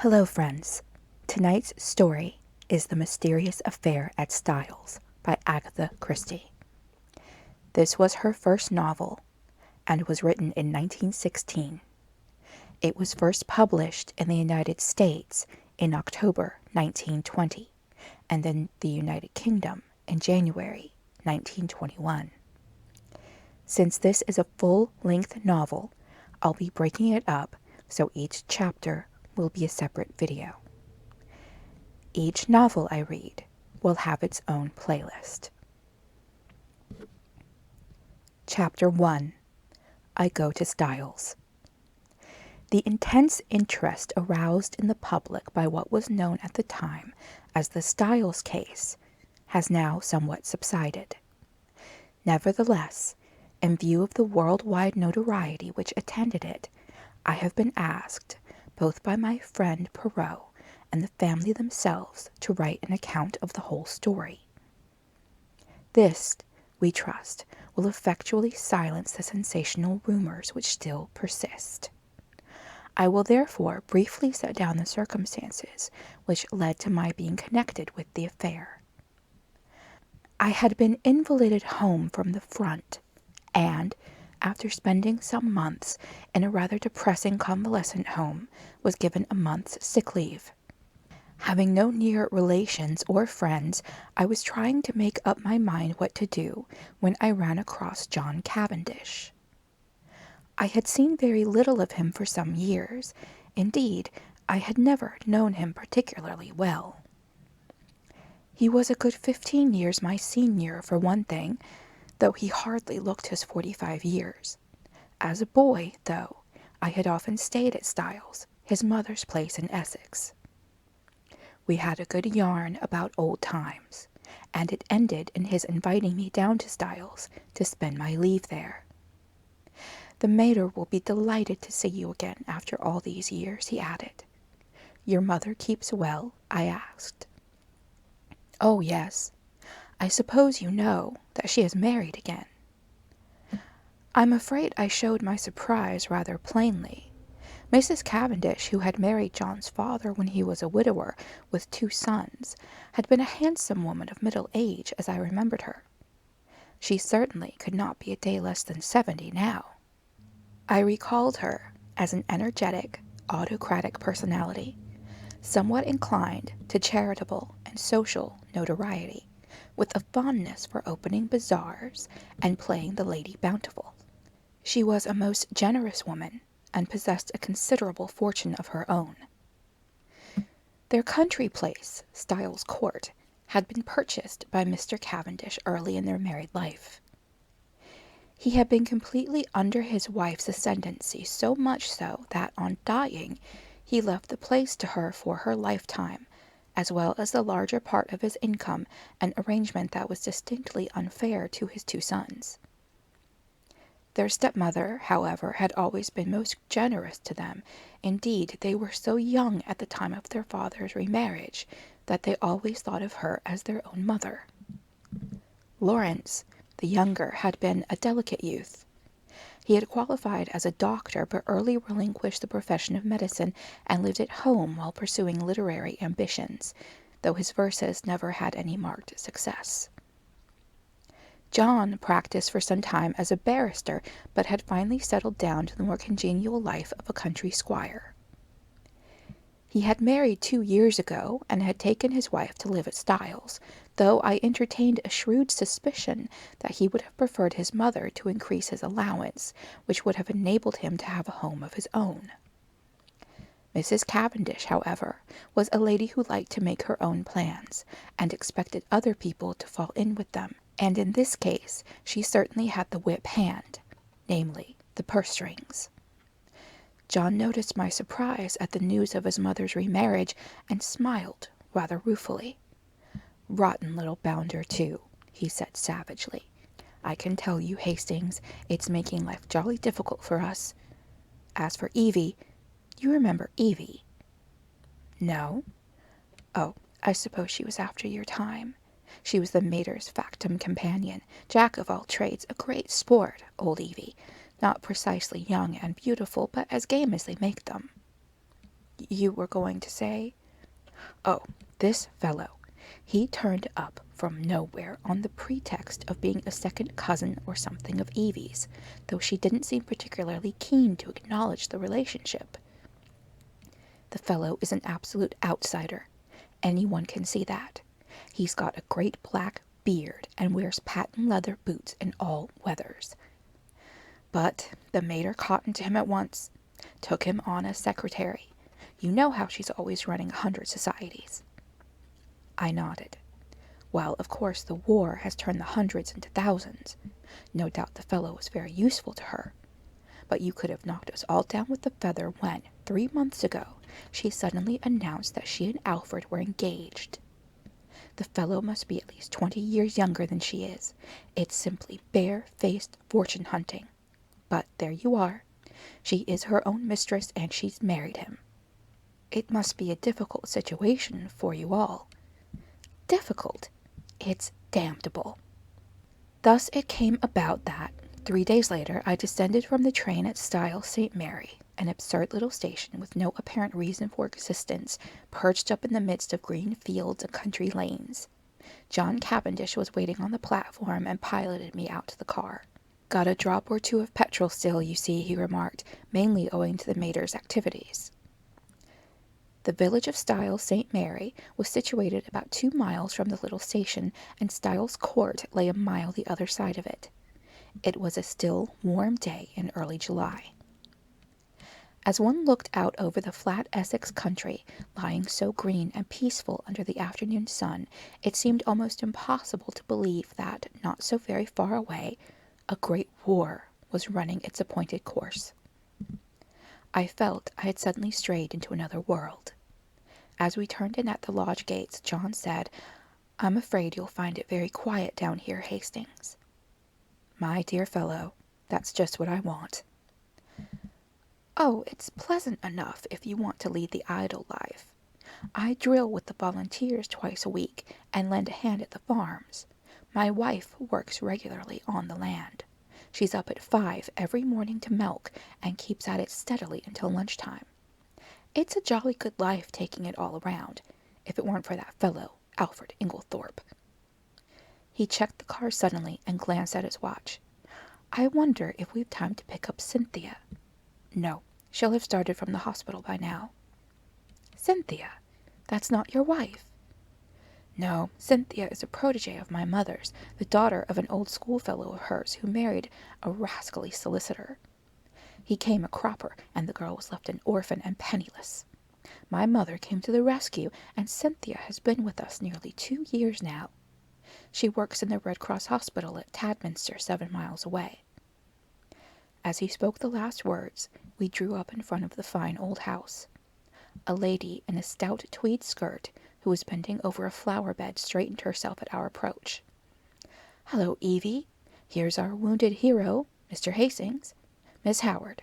Hello, friends. Tonight's story is The Mysterious Affair at Styles by Agatha Christie. This was her first novel and was written in 1916. It was first published in the United States in October 1920 and in the United Kingdom in January 1921. Since this is a full-length novel, I'll be breaking it up so each chapter will be a separate video. Each novel I read will have its own playlist. Chapter 1. I Go to Styles. The intense interest aroused in the public by what was known at the time as the Styles case has now somewhat subsided. Nevertheless, in view of the worldwide notoriety which attended it, I have been asked, both by my friend Poirot and the family themselves, to write an account of the whole story. This, we trust, will effectually silence the sensational rumors which still persist. I will therefore briefly set down the circumstances which led to my being connected with the affair. I had been invalided home from the front, and, after spending some months in a rather depressing convalescent home, was given a month's sick leave. Having no near relations or friends, I was trying to make up my mind what to do when I ran across John Cavendish. I had seen very little of him for some years. Indeed, I had never known him particularly well. He was a good 15 years my senior, for one thing, though he hardly looked his 45 years. As a boy, though, I had often stayed at Styles, his mother's place in Essex. We had a good yarn about old times, and it ended in his inviting me down to Styles to spend my leave there. "The mater will be delighted to see you again after all these years," he added. "Your mother keeps well?" I asked. "Oh, yes. I suppose you know that she is married again." I'm afraid I showed my surprise rather plainly. Mrs. Cavendish, who had married John's father when he was a widower with 2 sons, had been a handsome woman of middle age, as I remembered her. She certainly could not be a day less than 70 now. I recalled her as an energetic, autocratic personality, somewhat inclined to charitable and social notoriety, with a fondness for opening bazaars and playing the Lady Bountiful. She was a most generous woman, and possessed a considerable fortune of her own. Their country place, Styles Court, had been purchased by Mr. Cavendish early in their married life. He had been completely under his wife's ascendancy, so much so that on dying he left the place to her for her lifetime, as well as the larger part of his income, an arrangement that was distinctly unfair to his 2 sons. Their stepmother, however, had always been most generous to them. Indeed, they were so young at the time of their father's remarriage that they always thought of her as their own mother. Lawrence, the younger, had been a delicate youth. He had qualified as a doctor, but early relinquished the profession of medicine and lived at home while pursuing literary ambitions, though his verses never had any marked success. John practiced for some time as a barrister, but had finally settled down to the more congenial life of a country squire. He had married 2 years ago, and had taken his wife to live at Styles, though I entertained a shrewd suspicion that he would have preferred his mother to increase his allowance, which would have enabled him to have a home of his own. Mrs. Cavendish, however, was a lady who liked to make her own plans, and expected other people to fall in with them, and in this case she certainly had the whip hand, namely, the purse strings. John noticed my surprise at the news of his mother's remarriage, and smiled rather ruefully. "Rotten little bounder, too," he said savagely. "I can tell you, Hastings, it's making life jolly difficult for us. As for Evie, you remember Evie?" "No." "Oh, I suppose she was after your time. She was the mater's factum companion, jack of all trades, a great sport, old Evie. Not precisely young and beautiful, but as game as they make them." You were going to say? Oh, this fellow. He turned up from nowhere on the pretext of being a second cousin or something of Evie's, though she didn't seem particularly keen to acknowledge the relationship. The fellow is an absolute outsider. Anyone can see that. He's got a great black beard and wears patent leather boots in all weathers. But the mater cottoned to him at once, took him on as secretary. You know how she's always running 100 societies. I nodded. Well, of course, the war has turned the hundreds into thousands. No doubt the fellow was very useful to her. But you could have knocked us all down with a feather when, 3 months ago, she suddenly announced that she and Alfred were engaged. The fellow must be at least 20 years younger than she is. It's simply bare-faced fortune hunting. But there you are. She is her own mistress and she's married him. It must be a difficult situation for you all. Difficult? It's damnable. Thus it came about that, 3 days later, I descended from the train at Styles St. Mary, an absurd little station with no apparent reason for existence, perched up in the midst of green fields and country lanes. John Cavendish was waiting on the platform and piloted me out to the car. Got a drop or two of petrol still, you see, he remarked, mainly owing to the mater's activities. The village of Styles St. Mary was situated about 2 miles from the little station, and Styles Court lay a mile the other side of it. It was a still, warm day in early July. As one looked out over the flat Essex country, lying so green and peaceful under the afternoon sun, it seemed almost impossible to believe that, not so very far away, a great war was running its appointed course. I felt I had suddenly strayed into another world. As we turned in at the lodge gates, John said, "I'm afraid you'll find it very quiet down here, Hastings." "My dear fellow, that's just what I want." "Oh, it's pleasant enough if you want to lead the idle life. I drill with the volunteers twice a week and lend a hand at the farms. My wife works regularly on the land. She's up at 5 every morning to milk and keeps at it steadily until lunchtime. It's a jolly good life taking it all around, if it weren't for that fellow, Alfred Inglethorpe." He checked the car suddenly and glanced at his watch. "I wonder if we've time to pick up Cynthia." "No, she'll have started from the hospital by now." "Cynthia? That's not your wife?" "No, Cynthia is a protégée of my mother's, the daughter of an old schoolfellow of hers who married a rascally solicitor. He came a cropper, and the girl was left an orphan and penniless. My mother came to the rescue, and Cynthia has been with us nearly 2 years now. She works in the Red Cross Hospital at Tadminster, 7 miles away." As he spoke the last words, we drew up in front of the fine old house. A lady in a stout tweed skirt, who was bending over a flower bed, straightened herself at our approach. "Hello, Evie. Here's our wounded hero, Mr. Hastings. Miss Howard."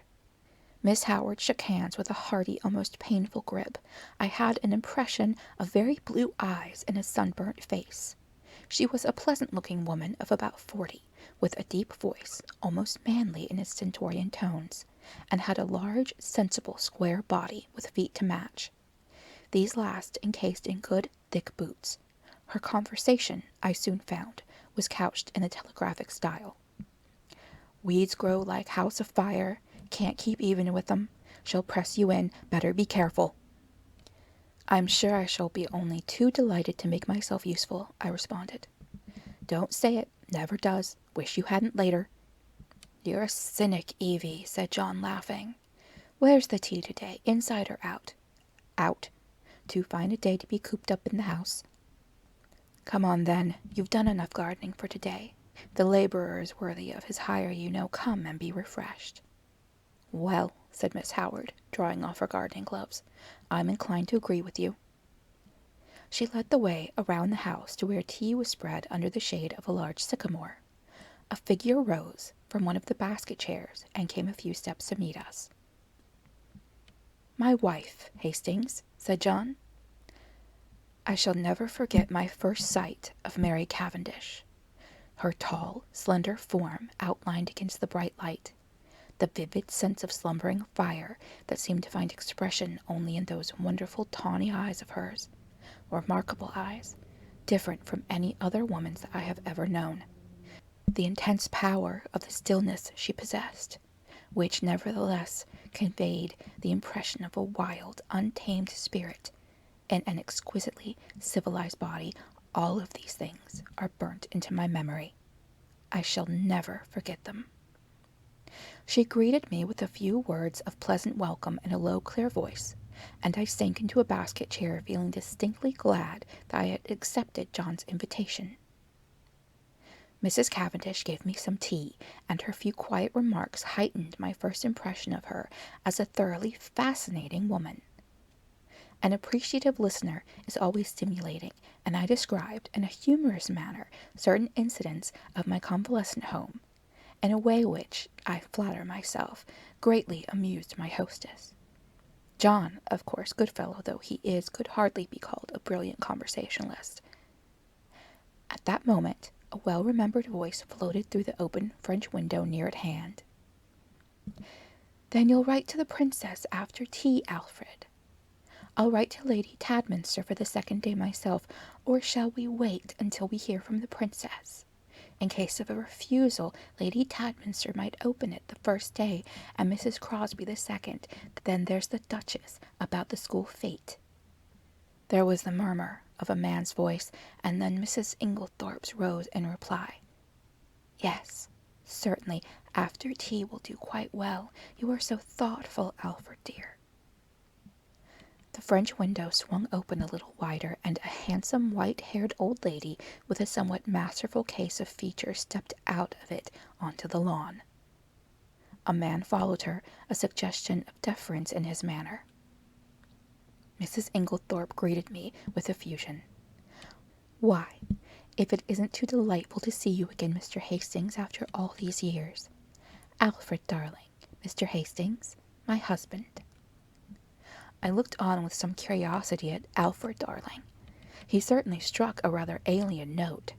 Miss Howard shook hands with a hearty, almost painful grip. I had an impression of very blue eyes and a sunburnt face. She was a pleasant-looking woman of about 40, with a deep voice, almost manly in its stentorian tones, and had a large, sensible, square body with feet to match. These last encased in good, thick boots. Her conversation, I soon found, was couched in the telegraphic style. "Weeds grow like house of fire. Can't keep even with 'em. She'll press you in. Better be careful." "I'm sure I shall be only too delighted to make myself useful," I responded. "Don't say it. Never does. Wish you hadn't later." "You're a cynic, Evie," said John, laughing. "Where's the tea today, inside or out?" "Out. Too fine a day to be cooped up in the house." "Come on, then. You've done enough gardening for today. The laborer is worthy of his hire, you know. Come and be refreshed." "Well," said Miss Howard, drawing off her gardening gloves, "I'm inclined to agree with you." She led the way around the house to where tea was spread under the shade of a large sycamore. A figure rose from one of the basket chairs and came a few steps to meet us. "My wife, Hastings," said John. I shall never forget my first sight of Mary Cavendish. Her tall, slender form outlined against the bright light, the vivid sense of slumbering fire that seemed to find expression only in those wonderful tawny eyes of hers, remarkable eyes, different from any other woman's that I have ever known. The intense power of the stillness she possessed, which nevertheless conveyed the impression of a wild, untamed spirit in an exquisitely civilized body, all of these things are burnt into my memory. I shall never forget them. She greeted me with a few words of pleasant welcome in a low, clear voice, and I sank into a basket chair feeling distinctly glad that I had accepted John's invitation. Mrs. Cavendish gave me some tea, and her few quiet remarks heightened my first impression of her as a thoroughly fascinating woman. An appreciative listener is always stimulating, and I described in a humorous manner certain incidents of my convalescent home, in a way which, I flatter myself, greatly amused my hostess. John, of course, good fellow though he is, could hardly be called a brilliant conversationalist. At that moment, a well-remembered voice floated through the open French window near at hand. "Then you'll write to the princess after tea, Alfred. I'll write to Lady Tadminster for the second day myself, or shall we wait until we hear from the princess? In case of a refusal, Lady Tadminster might open it the first day, and Mrs. Crosby the second. Then there's the Duchess about the school fete." There was the murmur of a man's voice, and then Mrs. Inglethorpe's rose in reply. "Yes, certainly, after tea will do quite well. You are so thoughtful, Alfred dear." The French window swung open a little wider, and a handsome, white-haired old lady with a somewhat masterful case of features stepped out of it onto the lawn. A man followed her, a suggestion of deference in his manner. Mrs. Inglethorpe greeted me with effusion. "Why, if it isn't too delightful to see you again, Mr. Hastings, after all these years. Alfred, darling, Mr. Hastings, my husband." I looked on with some curiosity at Alfred darling. He certainly struck a rather alien note.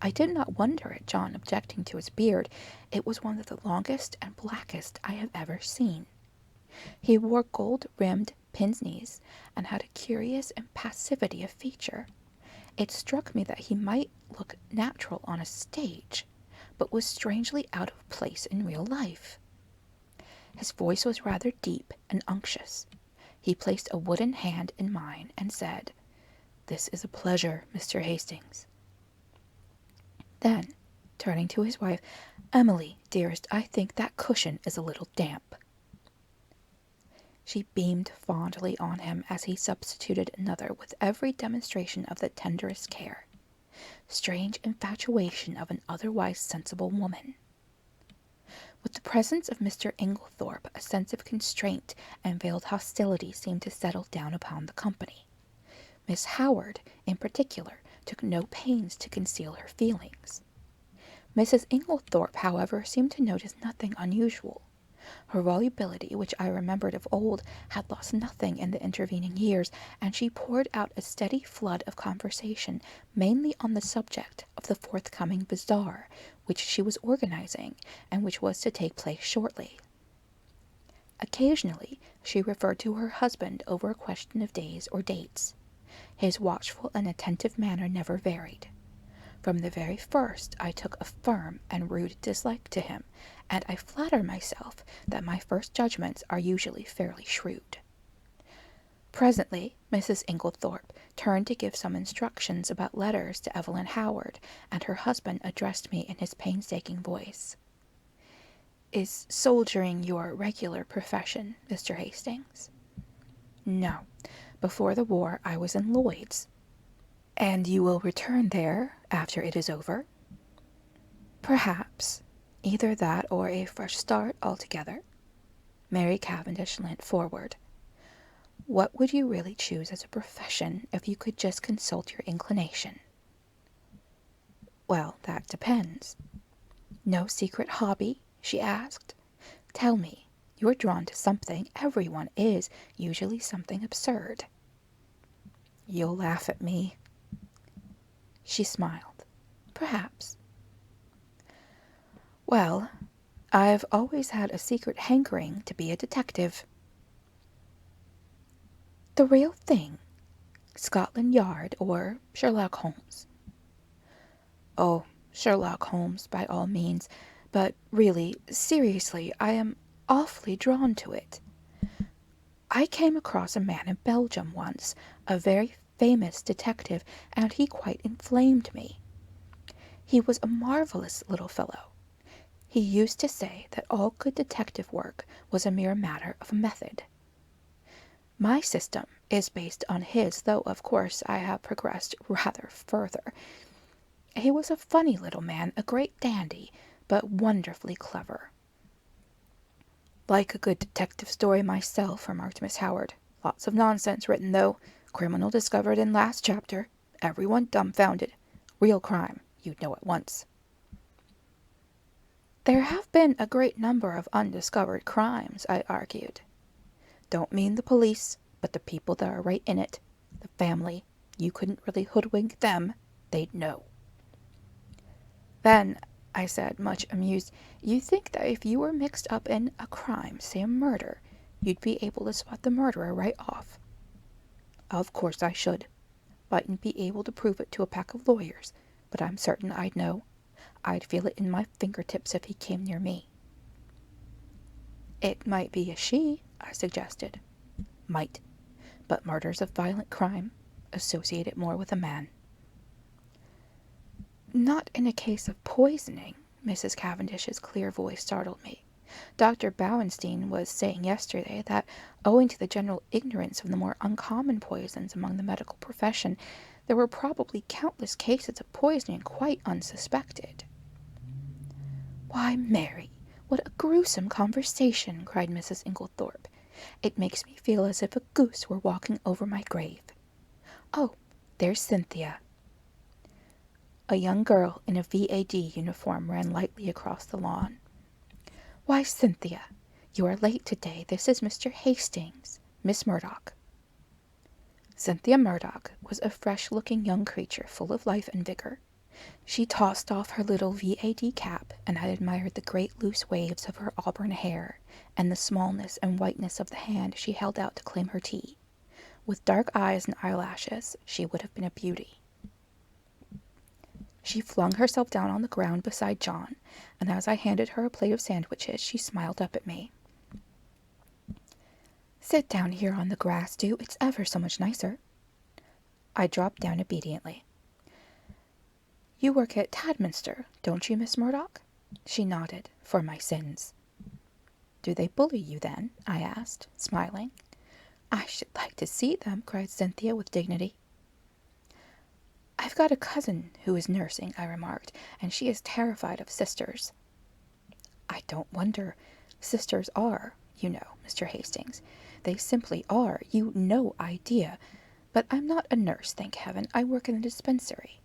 I did not wonder at John objecting to his beard. It was one of the longest and blackest I have ever seen. He wore gold-rimmed pince-nez and had a curious impassivity of feature. It struck me that he might look natural on a stage, but was strangely out of place in real life. His voice was rather deep and unctuous. He placed a wooden hand in mine and said, "This is a pleasure, Mr. Hastings." Then, turning to his wife, "Emily, dearest, I think that cushion is a little damp." She beamed fondly on him as he substituted another with every demonstration of the tenderest care. Strange infatuation of an otherwise sensible woman. With the presence of Mr. Inglethorpe, a sense of constraint and veiled hostility seemed to settle down upon the company. Miss Howard, in particular, took no pains to conceal her feelings. Mrs. Inglethorpe, however, seemed to notice nothing unusual. Her volubility, which I remembered of old, had lost nothing in the intervening years, and she poured out a steady flood of conversation, mainly on the subject of the forthcoming bazaar, which she was organizing, and which was to take place shortly. Occasionally, she referred to her husband over a question of days or dates. His watchful and attentive manner never varied. From the very first, I took a firm and rude dislike to him, and I flatter myself that my first judgments are usually fairly shrewd. Presently, Mrs. Inglethorpe turned to give some instructions about letters to Evelyn Howard, and her husband addressed me in his painstaking voice. "Is soldiering your regular profession, Mr. Hastings?" "No. Before the war I was in Lloyd's." "And you will return there after it is over?" "Perhaps. Either that or a fresh start altogether." Mary Cavendish leant forward. "What would you really choose as a profession if you could just consult your inclination?" "Well, that depends." "No secret hobby?" she asked. "Tell me, you're drawn to something. Everyone is, usually something absurd." "You'll laugh at me." She smiled. "Perhaps." "Well, I've always had a secret hankering to be a detective. The real thing? Scotland Yard or Sherlock Holmes? Oh, Sherlock Holmes, by all means, but really, seriously, I am awfully drawn to it. I came across a man in Belgium once, a very famous detective, and he quite inflamed me. He was a marvelous little fellow. He used to say that all good detective work was a mere matter of method. My system is based on his, though of course I have progressed rather further. He was a funny little man, a great dandy, but wonderfully clever. Like a good detective story myself, remarked Miss Howard. Lots of nonsense written, though. Criminal discovered in last chapter. Everyone dumbfounded. Real crime. You'd know at once. There have been a great number of undiscovered crimes, I argued. Don't mean the police, but the people that are right in it. The family. You couldn't really hoodwink them. They'd know. Then, I said, much amused, you think that if you were mixed up in a crime, say a murder, you'd be able to spot the murderer right off? Of course I should. Mightn't be able to prove it to a pack of lawyers, but I'm certain I'd know. I'd feel it in my fingertips if he came near me. It might be a she, I suggested. Might, but murder's a violent crime. Associate it more with a man. Not in a case of poisoning, Mrs. Cavendish's clear voice startled me. Dr. Bauenstein was saying yesterday that, owing to the general ignorance of the more uncommon poisons among the medical profession, there were probably countless cases of poisoning quite unsuspected. Why, Mary, what a gruesome conversation, cried Mrs. Inglethorpe. It makes me feel as if a goose were walking over my grave. Oh, there's Cynthia. A young girl in a V.A.D. uniform ran lightly across the lawn. Why, Cynthia, you are late today. This is Mr. Hastings, Miss Murdoch. Cynthia Murdoch was a fresh-looking young creature full of life and vigor. She tossed off her little V.A.D. cap, and I admired the great loose waves of her auburn hair, and the smallness and whiteness of the hand she held out to claim her tea. With dark eyes and eyelashes, she would have been a beauty. She flung herself down on the ground beside John, and as I handed her a plate of sandwiches, she smiled up at me. Sit down here on the grass, do. It's ever so much nicer. I dropped down obediently. You work at Tadminster, don't you, Miss Murdoch? She nodded. For my sins. Do they bully you, then? I asked, smiling. I should like to see them, cried Cynthia with dignity. I've got a cousin who is nursing, I remarked, and she is terrified of sisters. I don't wonder. Sisters are, you know, Mr. Hastings. They simply are. You've no idea. But I'm not a nurse, thank heaven. I work in a dispensary.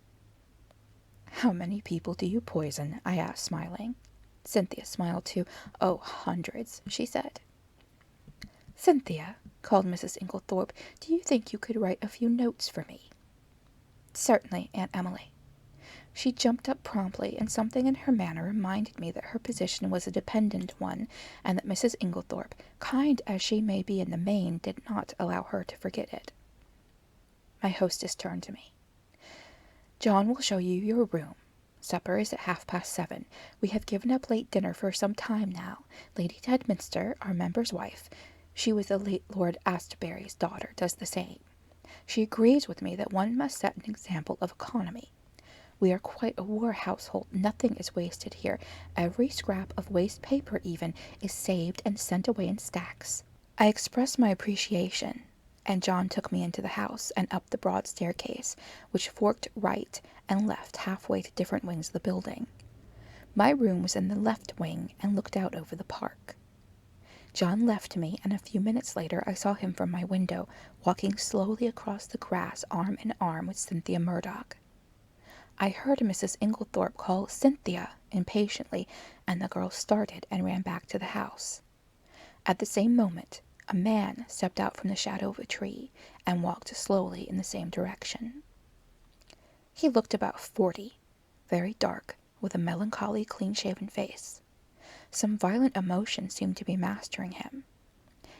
How many people do you poison? I asked, smiling. Cynthia smiled too. Oh, hundreds, she said. Cynthia, called Mrs. Inglethorpe, do you think you could write a few notes for me? Certainly, Aunt Emily. She jumped up promptly, and something in her manner reminded me that her position was a dependent one, and that Mrs. Inglethorpe, kind as she may be in the main, did not allow her to forget it. My hostess turned to me. John will show you your room. Supper is at 7:30. We have given up late dinner for some time now. Lady Tadminster, our member's wife, she was the late Lord Astbury's daughter, does the same. She agrees with me that one must set an example of economy. We are quite a war household. Nothing is wasted here. Every scrap of waste paper, even, is saved and sent away in stacks. I expressed my appreciation, and John took me into the house and up the broad staircase, which forked right and left halfway to different wings of the building. My room was in the left wing and looked out over the park. John left me, and a few minutes later I saw him from my window, walking slowly across the grass arm in arm with Cynthia Murdoch. I heard Mrs. Inglethorpe call Cynthia impatiently, and the girl started and ran back to the house. At the same moment, a man stepped out from the shadow of a tree and walked slowly in the same direction. He looked about 40, very dark, with a melancholy, clean-shaven face. Some violent emotion seemed to be mastering him.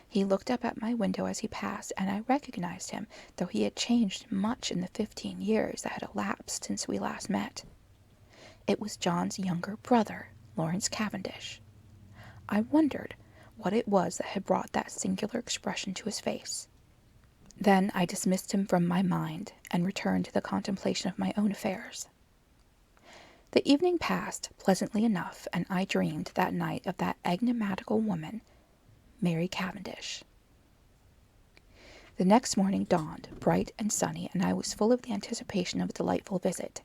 He looked up at my window as he passed, and I recognized him, though he had changed much in the 15 years that had elapsed since we last met. It was John's younger brother, Lawrence Cavendish. I wondered what it was that had brought that singular expression to his face. Then I dismissed him from my mind and returned to the contemplation of my own affairs. The evening passed pleasantly enough, and I dreamed that night of that enigmatical woman, Mary Cavendish. The next morning dawned, bright and sunny, and I was full of the anticipation of a delightful visit.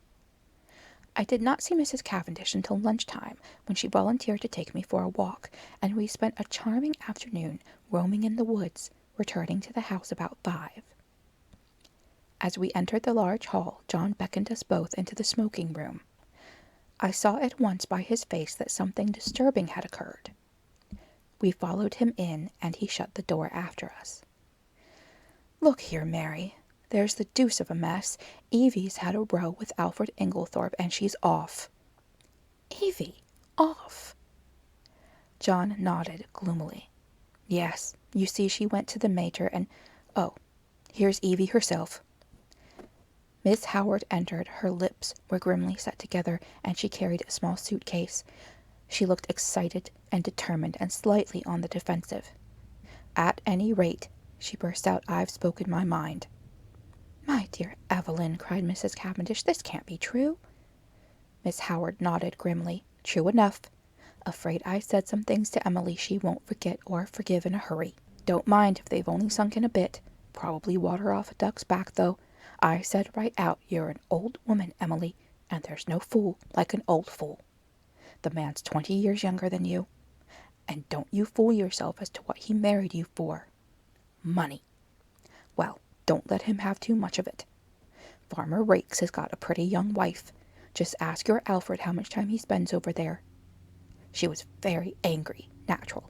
I did not see Mrs. Cavendish until lunchtime, when she volunteered to take me for a walk, and we spent a charming afternoon roaming in the woods, returning to the house about 5. As we entered the large hall, John beckoned us both into the smoking room. I saw at once by his face that something disturbing had occurred. We followed him in, and he shut the door after us. "Look here, Mary. There's the deuce of a mess. Evie's had a row with Alfred Inglethorpe, and she's off." "Evie? Off?" John nodded gloomily. "Yes, you see she went to the mater, and oh, here's Evie herself." Miss Howard entered. Her lips were grimly set together, and she carried a small suitcase. She looked excited and determined and slightly on the defensive. "At any rate," she burst out, "I've spoken my mind." "My dear Evelyn," cried Mrs. Cavendish, "this can't be true." Miss Howard nodded grimly. "True enough. Afraid I said some things to Emily she won't forget or forgive in a hurry. Don't mind if they've only sunk in a bit. Probably water off a duck's back, though. I said right out, you're an old woman, Emily, and there's no fool like an old fool. The man's 20 years younger than you. And don't you fool yourself as to what he married you for. Money. Well, don't let him have too much of it. Farmer Rakes has got a pretty young wife. Just ask your Alfred how much time he spends over there." She was very angry, natural.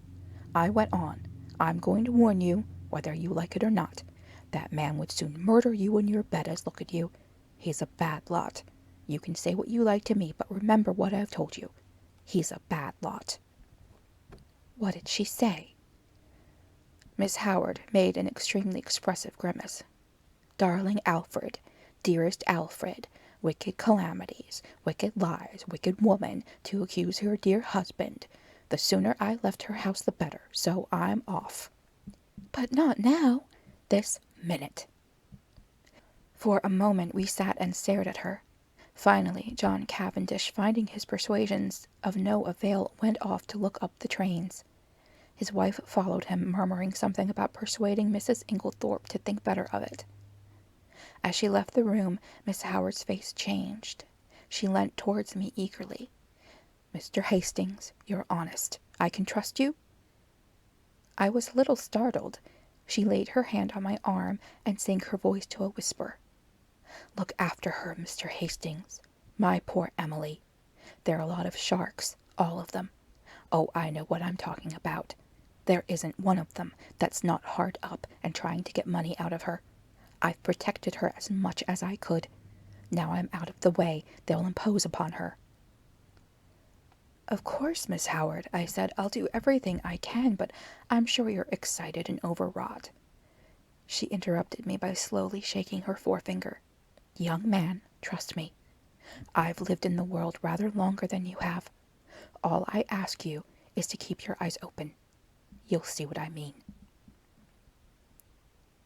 I went on. "I'm going to warn you, whether you like it or not. That man would soon murder you in your bed as look at you. He's a bad lot. You can say what you like to me, but remember what I've told you. He's a bad lot." "What did she say?" Miss Howard made an extremely expressive grimace. "Darling Alfred, dearest Alfred, wicked calamities, wicked lies, wicked woman, to accuse her dear husband. The sooner I left her house the better, so I'm off." "But not now." "This minute." For a moment we sat and stared at her. Finally, John Cavendish, finding his persuasions of no avail, went off to look up the trains. His wife followed him, murmuring something about persuading Mrs. Inglethorpe to think better of it. As she left the room, Miss Howard's face changed. She leant towards me eagerly. "Mr. Hastings, you're honest. I can trust you?" I was a little startled. She laid her hand on my arm and sank her voice to a whisper. "Look after her, Mr. Hastings. My poor Emily. They're a lot of sharks, all of them. Oh, I know what I'm talking about. There isn't one of them that's not hard up and trying to get money out of her. I've protected her as much as I could. Now I'm out of the way, they'll impose upon her." "Of course, Miss Howard," I said, "I'll do everything I can, but I'm sure you're excited and overwrought." She interrupted me by slowly shaking her forefinger. "Young man, trust me. I've lived in the world rather longer than you have. All I ask you is to keep your eyes open. You'll see what I mean."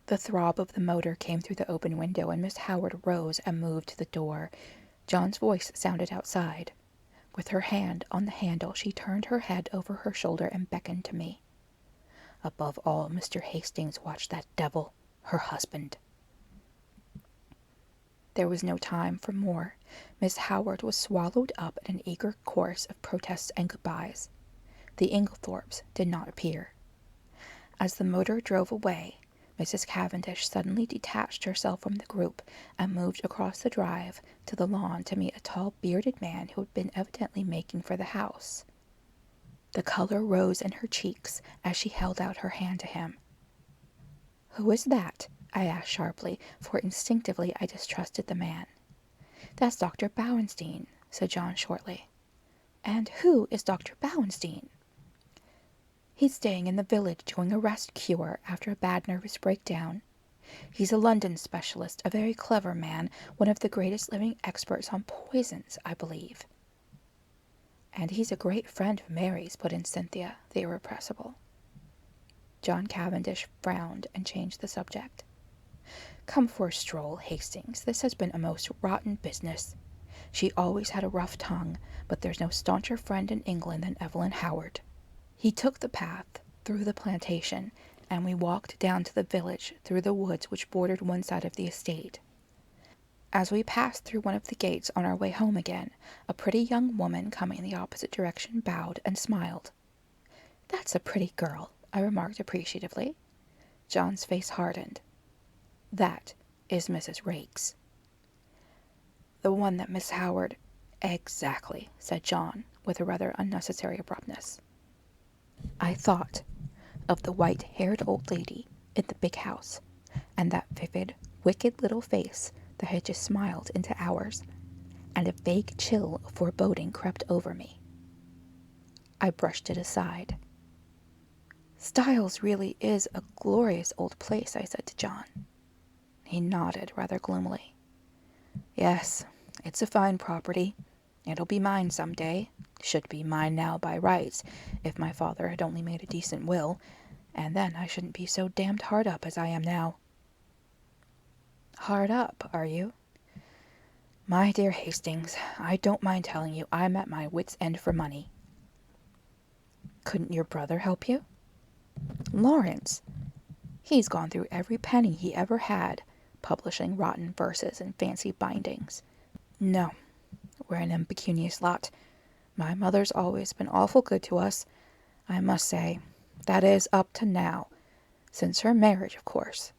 The throb of the motor came through the open window, and Miss Howard rose and moved to the door. John's voice sounded outside. With her hand on the handle, she turned her head over her shoulder and beckoned to me. "Above all, Mr. Hastings, watch that devil, her husband." There was no time for more. Miss Howard was swallowed up in an eager chorus of protests and goodbyes. The Inglethorpes did not appear. As the motor drove away, Mrs. Cavendish suddenly detached herself from the group and moved across the drive to the lawn to meet a tall, bearded man who had been evidently making for the house. The color rose in her cheeks as she held out her hand to him. "Who is that?" I asked sharply, for instinctively I distrusted the man. "That's Dr. Bauenstein," said John shortly. "And who is Dr. Bauenstein?" He's staying in the village doing a rest cure after a bad nervous breakdown. He's a London specialist, a very clever man, one of the greatest living experts on poisons, I believe. And he's a great friend of Mary's, put in Cynthia, the irrepressible. John Cavendish frowned and changed the subject. Come for a stroll, Hastings. This has been a most rotten business. She always had a rough tongue, but there's no stauncher friend in England than Evelyn Howard. He took the path through the plantation, and we walked down to the village through the woods which bordered one side of the estate. As we passed through one of the gates on our way home again, a pretty young woman coming in the opposite direction bowed and smiled. "That's a pretty girl," I remarked appreciatively. John's face hardened. "That is Mrs. Raikes." "The one that Miss Howard—" "Exactly," said John, with a rather unnecessary abruptness. I thought of the white-haired old lady in the big house, and that vivid, wicked little face that had just smiled into ours, and a vague chill of foreboding crept over me. I brushed it aside. "Styles really is a glorious old place," I said to John. He nodded rather gloomily. "Yes, it's a fine property. It'll be mine some day. Should be mine now by rights, if my father had only made a decent will, and then I shouldn't be so damned hard up as I am now." "Hard up, are you?" "My dear Hastings, I don't mind telling you I'm at my wit's end for money." "Couldn't your brother help you?" "Lawrence? He's gone through every penny he ever had, publishing rotten verses and fancy bindings. No, we're an impecunious lot. My mother's always been awful good to us, I must say. That is, up to now. Since her marriage, of course."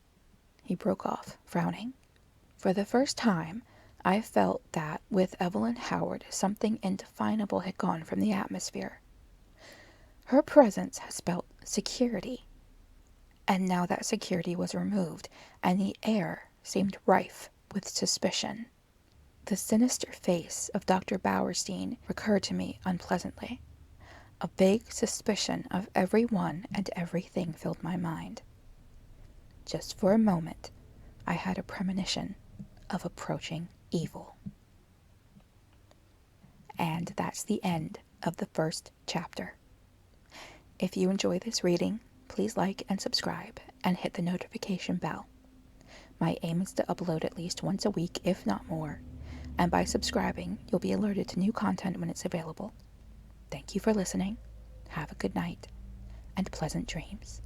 He broke off, frowning. For the first time, I felt that, with Evelyn Howard, something indefinable had gone from the atmosphere. Her presence had spelt security, and now that security was removed, and the air seemed rife with suspicion. The sinister face of Dr. Bauerstein recurred to me unpleasantly. A vague suspicion of everyone and everything filled my mind. Just for a moment, I had a premonition of approaching evil. And that's the end of the first chapter. If you enjoy this reading, please like and subscribe and hit the notification bell. My aim is to upload at least once a week, if not more, and by subscribing, you'll be alerted to new content when it's available. Thank you for listening. Have a good night and pleasant dreams.